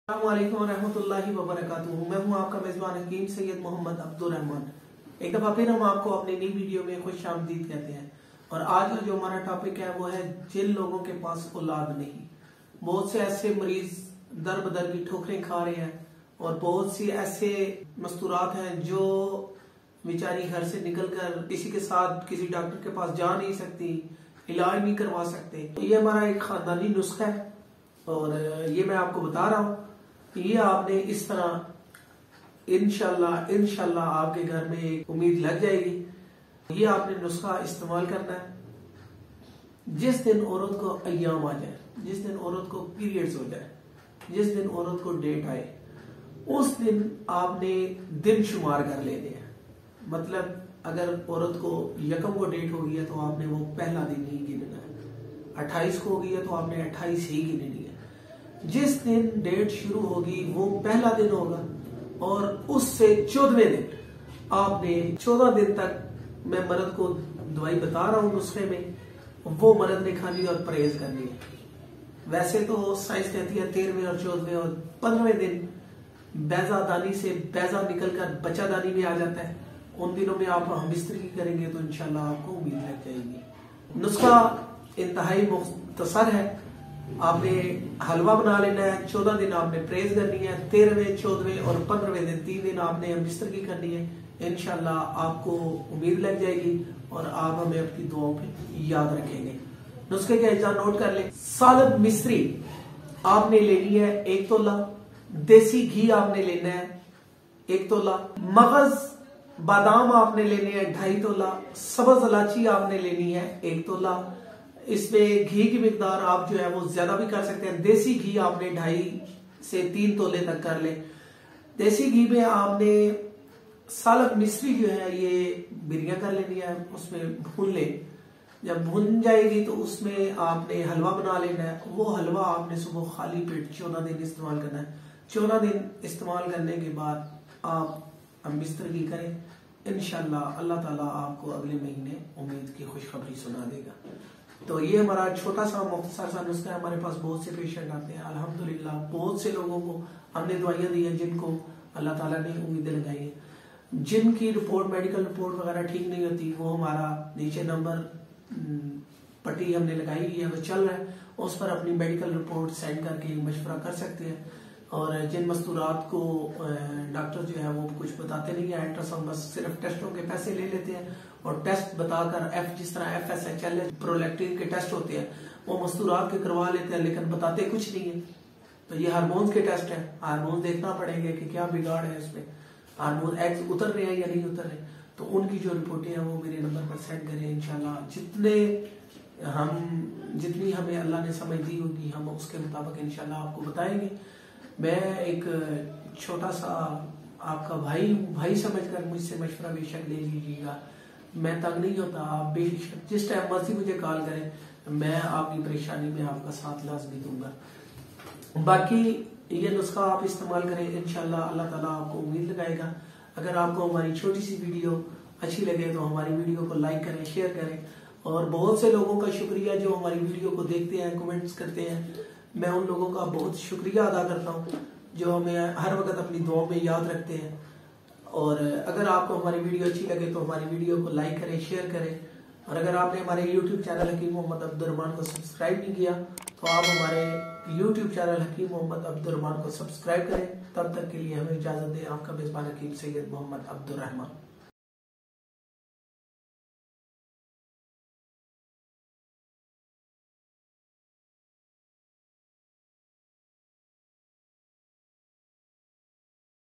अस्सलामुअलैकुम रहमतुल्लाहि व बरकातुहू। मैं हूं आपका मेजबान हकीम सैयद मोहम्मद अब्दुल रहमान। एक दफा फिर हम आपको अपनी नई वीडियो में खुश आमदीद कहते हैं। और आज का जो हमारा टॉपिक है वो है जिन लोगों के पास औलाद नहीं। बहुत से ऐसे मरीज दर बदर की ठोकरें खा रहे हैं और बहुत सी ऐसे मस्तूरात हैं जो बेचारी घर से निकलकर किसी के साथ किसी डॉक्टर के पास जा नहीं सकती, इलाज नहीं करवा सकते। ये हमारा एक खानदानी नुस्खा है और ये मैं आपको बता रहा हूँ। ये आपने इस तरह इंशाल्लाह आपके घर में एक उम्मीद लग जाएगी। ये आपने नुस्खा इस्तेमाल करना है। जिस दिन औरत को अय्याम आ जाए, जिस दिन औरत को पीरियड्स हो जाए, जिस दिन औरत को डेट आए, उस दिन आपने दिन शुमार कर लेने हैं। मतलब अगर औरत को यकम को डेट हो गई है तो आपने वो पहला दिन ही गिनना है। 28 को हो गई है तो आपने 28 ही गिननी है। जिस दिन डेट शुरू होगी वो पहला दिन होगा और उससे 14वें दिन आपने 14 दिन तक, मैं मर्द को दवाई बता रहा हूं नुस्खे में, वो मर्द ने खानी और परहेज करनी है। वैसे तो साइंस कहती है 13वें और 14वें और 15वें दिन बैजा दानी से बैजा निकलकर बच्चा दानी में आ जाता है। उन दिनों में आप हमबिस्तरी करेंगे तो इंशाल्लाह आपको उम्मीद लग जाएगी। नुस्खा इंतहाई मुख्तसर है। आपने हलवा बना लेना है। 14 दिन आपने परहेज करनी है। 13वें, 14वें और 15वें दिन 3 दिन आपने हमबिस्तरी करनी है। इंशाल्लाह आपको उम्मीद लग जाएगी और आप हमें अपनी दुआओं पे याद रखेंगे। नुस्खे के अज्जा नोट कर लें। सालत मिस्री आपने लेनी है 1 तोला। देसी घी आपने लेना है 1 तोला। मगज बादाम आपने लेने हैं 2.5 तोला। सब्ज इलायची आपने लेनी है 1 तोला। इसमें घी की मिकदार आप जो है वो ज्यादा भी कर सकते हैं। देसी घी आपने 2.5 से 3 तोले तक कर ले। देसी घी में आपने सालत मिस्री जो है ये बिरिया कर लेनी है, उसमें भून ले। जब भून जाएगी तो उसमें आपने हलवा बना लेना है। वो हलवा आपने सुबह खाली पेट 14 दिन इस्तेमाल करना है। 14 दिन इस्तेमाल करने के बाद आप हमबिस्तरी करें। इंशाल्लाह अल्लाह ताला आपको अगले महीने उम्मीद की खुशखबरी सुना देगा। तो ये हमारा छोटा सा मुख्तसर सा नुस्खा है। हमारे पास बहुत से पेशेंट आते हैं, अल्हम्दुलिल्लाह बहुत से लोगों को हमने दवाइयां दी हैं जिनको अल्लाह ताला ने उम्मीदें लगाई हैं। जिनकी रिपोर्ट, मेडिकल रिपोर्ट वगैरह ठीक नहीं होती, वो हमारा नीचे नंबर पट्टी हमने लगाई हुई है, वो चल रहा है। उस पर अपनी मेडिकल रिपोर्ट सेंड करके मशवरा कर सकते हैं। और जिन मस्तूरात को डॉक्टर जो है वो कुछ बताते नहीं है, अल्ट्रासाउंड बस सिर्फ टेस्टों के पैसे ले लेते हैं और टेस्ट बताकर जिस तरह FSH, प्रोलैक्टिन के टेस्ट होते हैं वो मस्तूरात के करवा लेते हैं, लेकिन बताते कुछ नहीं है। तो ये हार्मोन्स के टेस्ट है। हार्मोन देखना पड़ेंगे कि क्या बिगाड़ है उसमें, हार्मोन एग्स उतर रहे हैं या नहीं उतर रहे। तो उनकी जो रिपोर्टें हैं वो मेरे नंबर पर सेंड करें। इंशाल्लाह जितनी हमें अल्लाह ने समझ दी होगी हम उसके मुताबिक इंशाल्लाह आपको बताएंगे। मैं एक छोटा सा आपका भाई समझकर मुझसे मशवरा बेशक ले लीजिएगा। मैं तंग नहीं होता। आप बेशक जिस टाइम मर्जी मुझे कॉल करें, मैं आपकी परेशानी में आपका साथ लाजमी दूंगा। बाकी ये नुस्खा आप इस्तेमाल करें, इंशाल्लाह अल्लाह ताला आपको उम्मीद लगाएगा। अगर आपको हमारी छोटी सी वीडियो अच्छी लगे तो हमारी वीडियो को लाइक करें, शेयर करें। और बहुत से लोगों का शुक्रिया जो हमारी वीडियो को देखते हैं, कमेंट्स करते हैं। मैं उन लोगों का बहुत शुक्रिया अदा करता हूँ जो हमें हर वक्त अपनी दुआओं में याद रखते हैं। और अगर आपको हमारी वीडियो अच्छी लगे तो हमारी वीडियो को लाइक करें, शेयर करें। और अगर आपने हमारे YouTube चैनल हकीम मोहम्मद अब्दुल रहमान को सब्सक्राइब नहीं किया तो आप हमारे YouTube चैनल हकीम मोहम्मद अब्दुल रहमान को सब्सक्राइब करें। तब तक के लिए हमें इजाजत दें। आपका मेजबान हकीम सैयद मोहम्मद अब्दुल रहमान।